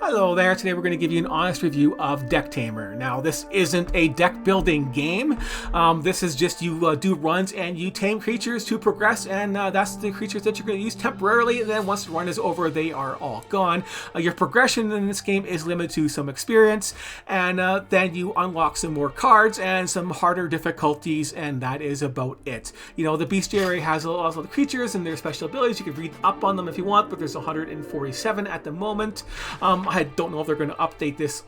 Hello there, today we're going to give you an honest review of Decktamer. Now this isn't a deck building game, this is just you do runs and you tame creatures to progress, and that's the creatures that you're going to use temporarily, and then once the run is over they are all gone. Your progression in this game is limited to some experience, and then you unlock some more cards and some harder difficulties, and that is about it. You know, the bestiary has a lot of the creatures and their special abilities. You can read up on them if you want, but there's 147 at the moment. I don't know if they're going to update this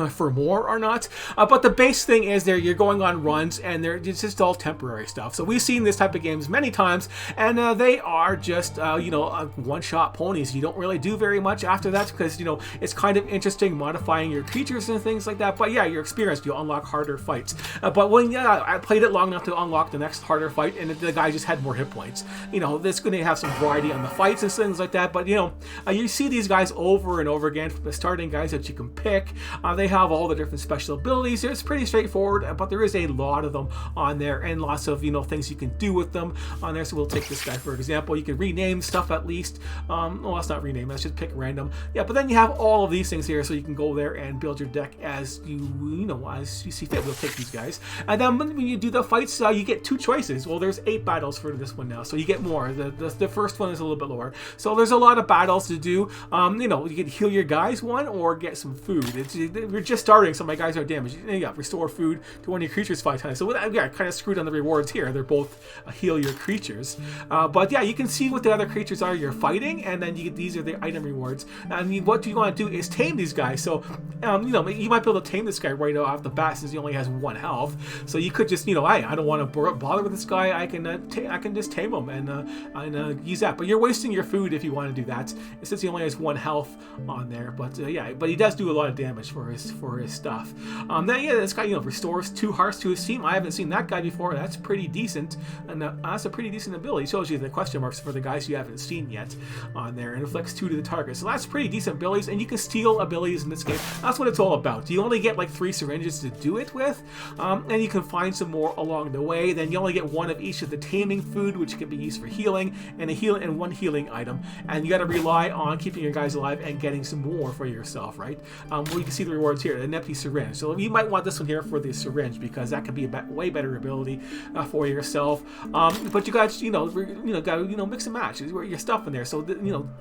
for more or not, but the base thing is you're going on runs, and it's just all temporary stuff. So we've seen this type of games many times, and they are just one-shot ponies. You don't really do very much after that because it's kind of interesting modifying your creatures and things like that. But yeah, you're experienced. You unlock harder fights. But when I played it long enough to unlock the next harder fight, and the guy just had more hit points. It's going to have some variety on the fights and things like that. But you see these guys over and over again. From the starting guys that you can pick, they have all the different special abilities. It's pretty straightforward, but there is a lot of them on there, and lots of things you can do with them on there. So we'll take this guy for example. You can rename stuff at least. Well, let's not rename. Let's just pick random. Yeah, but then you have all of these things here, so you can go there and build your deck as as you see fit. We'll take these guys, and then when you do the fights, you get two choices. Well, there's 8 battles for this one now, so you get more. The first one is a little bit lower, so there's a lot of battles to do. You can heal your guys one or get some food. We're just starting, so my guys are damaged. Yeah, restore food to one of your creatures 5 times. So yeah, kind of screwed on the rewards here. They're both heal your creatures, but yeah, you can see what the other creatures are you're fighting, and then these are the item rewards. And what you want to do is tame these guys. So you might be able to tame this guy right off the bat since he only has 1 health. So you could just I don't want to bother with this guy. I can just tame him and use that. But you're wasting your food if you want to do that, since he only has 1 health on there. But yeah, but he does do a lot of damage for his stuff. Then yeah, this guy restores 2 hearts to his team. I haven't seen that guy before. That's pretty decent, and that's a pretty decent ability. It shows you the question marks for the guys you haven't seen yet on there, and inflicts 2 to the target. So that's pretty decent abilities, and you can steal abilities in this game. That's what it's all about. You only get like 3 syringes to do it with, and you can find some more along the way. Then you only get 1 of each of the taming food, which can be used for healing, and 1 healing item. And you got to rely on keeping your guys alive and getting some more for yourself, right? Well, you can see the rewards here, an empty syringe. So you might want this one here for the syringe because that could be a way better ability for yourself. But you guys, got to mix and match your stuff in there. So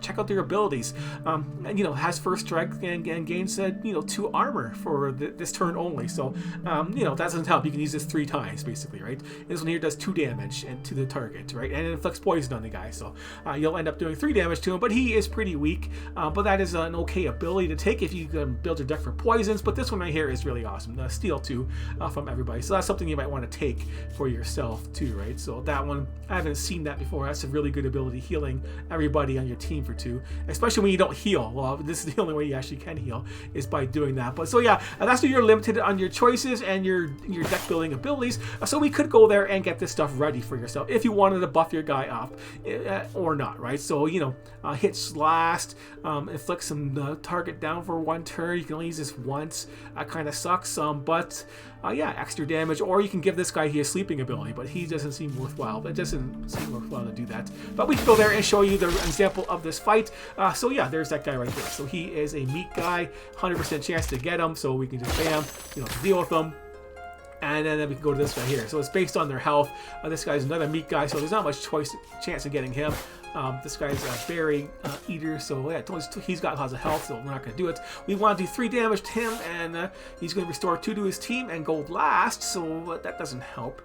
check out their abilities. Has first strike and gains 2 armor for this turn only. So that doesn't help. You can use this 3 times basically, right? This one here does 2 damage and to the target, right? And it inflicts poison on the guy. So you'll end up doing 3 damage to him, but he is pretty weak. But that is an okay ability to take if you can build your deck for poisons. But this one right here is really awesome. Steal 2 from everybody. So that's something you might want to take for yourself too, right? So that one, I haven't seen that before. That's a really good ability, healing everybody on your team for 2, especially when you don't heal. Well, this is the only way you actually can heal is by doing that. But so yeah, that's where you're limited on your choices and your deck building abilities. So we could go there and get this stuff ready for yourself if you wanted to buff your guy up or not, right? So hits last, inflicts some target down for 1 turn. You can only use this once. That kind of sucks. But yeah, extra damage, or you can give this guy his sleeping ability, but he doesn't seem worthwhile. It doesn't seem worthwhile to do that. But we can go there and show you the example of this fight. So yeah, there's that guy right there. So he is a meat guy, 100% chance to get him. So we can just bam, deal with him. And then we can go to this guy here. So it's based on their health. This guy's another meat guy, so there's not much chance of getting him. This guy's a berry eater, so yeah, he's got lots of health, so we're not going to do it. We want to do 3 damage to him, and he's going to restore 2 to his team and go last, so that doesn't help.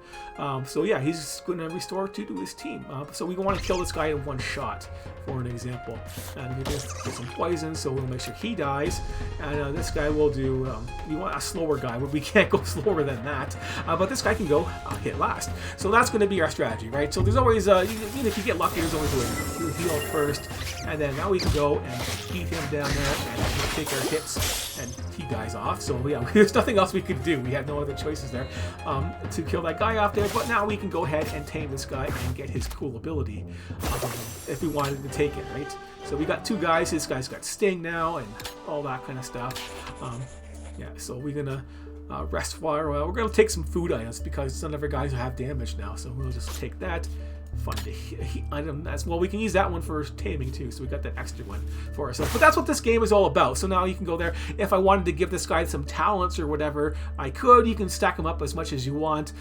So yeah, he's going to restore 2 to his team. So we want to kill this guy in 1 shot, for an example. And we just get some poison, so we'll make sure he dies. And this guy will do, we want a slower guy, but we can't go slower than that. But this guy can go hit last. So that's going to be our strategy, right? So there's always, even if you get lucky, there's always a way. He'll heal first, and then now we can go and beat him down there and take our hits, and he dies off. So yeah, there's nothing else we could do. We had no other choices there to kill that guy off there. But now we can go ahead and tame this guy and get his cool ability if we wanted to take it, right? So we got 2 guys. This guy's got Sting now and all that kind of stuff. Yeah, so we're gonna rest for a while. We're gonna take some food items because none of our guys have damage now. So we'll just take that. fun to item as well. We can use that one for taming too, so we got that extra one for ourselves. But that's what this game is all about. So now you can go there. If I wanted to give this guy some talents or whatever, I could. You can stack them up as much as you want.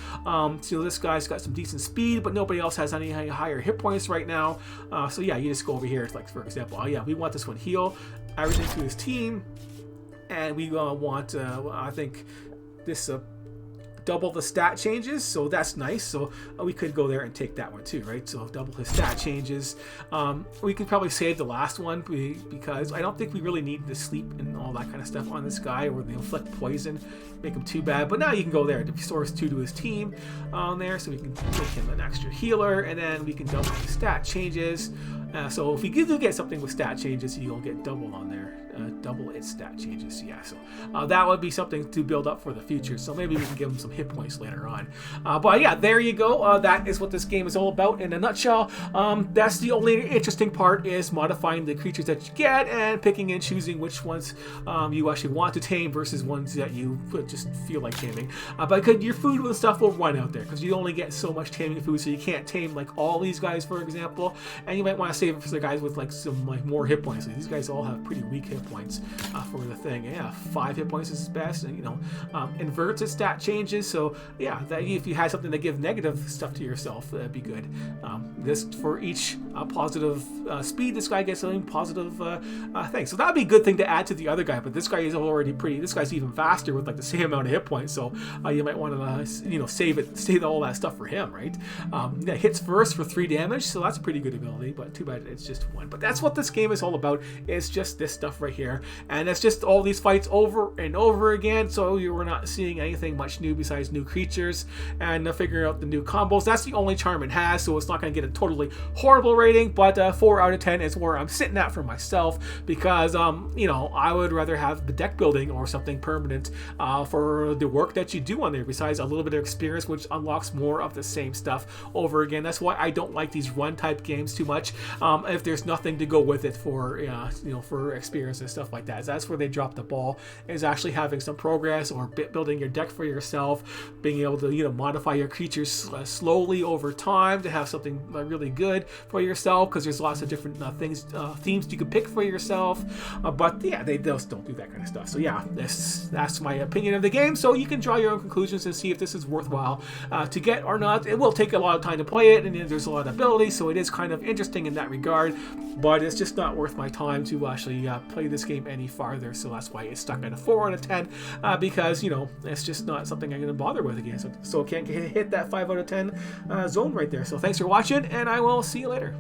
So this guy's got some decent speed, but nobody else has any higher hit points right now. So yeah, you just go over here. Like for example, oh yeah, we want this one heal everything to his team, and we want I think this double the stat changes, so that's nice. So we could go there and take that one too, right? So double his stat changes. We could probably save the last one because I don't think we really need to sleep and all that kind of stuff on this guy, or the inflict poison, make him too bad. But now you can go there to restores 2 to his team on there, so we can make him an extra healer, and then we can double his stat changes. So if we do get something with stat changes, you'll get double on there. Double its stat changes, yeah. So that would be something to build up for the future. So maybe we can give him some hit points later on. But yeah, there you go. That is what this game is all about in a nutshell. That's the only interesting part, is modifying the creatures that you get and picking and choosing which ones you actually want to tame versus ones that you just feel like taming. But your food and stuff will run out there because you only get so much taming food, so you can't tame like all these guys, for example. And you might want to save it for the guys with like some more hit points. So these guys all have pretty weak hit points for the thing. Yeah, 5 hit points is best, and inverts its stat changes. So yeah, that if you had something to give negative stuff to yourself, that'd be good. This for each positive speed, this guy gets something positive thing. So that'd be a good thing to add to the other guy. But this guy is already pretty. This guy's even faster with like the same amount of hit points. So you might want to save all that stuff for him, right? Yeah, hits first for 3 damage, so that's a pretty good ability. But too bad it's just 1. But that's what this game is all about. It's just this stuff right here, and it's just all these fights over and over again. So you were not seeing anything much new besides new creatures and figuring out the new combos. That's the only charm it has, so it's not going to get a totally horrible rating, but 4 out of 10 is where I'm sitting at for myself, because I would rather have the deck building or something permanent for the work that you do on there, besides a little bit of experience, which unlocks more of the same stuff over again. That's why I don't like these run type games too much, if there's nothing to go with it for for experience and stuff like that. So that's where they drop the ball, is actually having some progress or building your deck for yourself, being able to modify your creatures slowly over time to have something really good for yourself, because there's lots of different themes you can pick for yourself. But yeah, they just don't do that kind of stuff. So yeah, that's my opinion of the game. So you can draw your own conclusions and see if this is worthwhile to get or not. It will take a lot of time to play it, and there's a lot of ability, so it is kind of interesting in that regard, but it's just not worth my time to actually play this game any farther. So that's why it's stuck at a 4 out of 10, because it's just not something I'm going to bother with again. So it can't hit that 5 out of 10 zone right there. So thanks for watching, and I will see you later.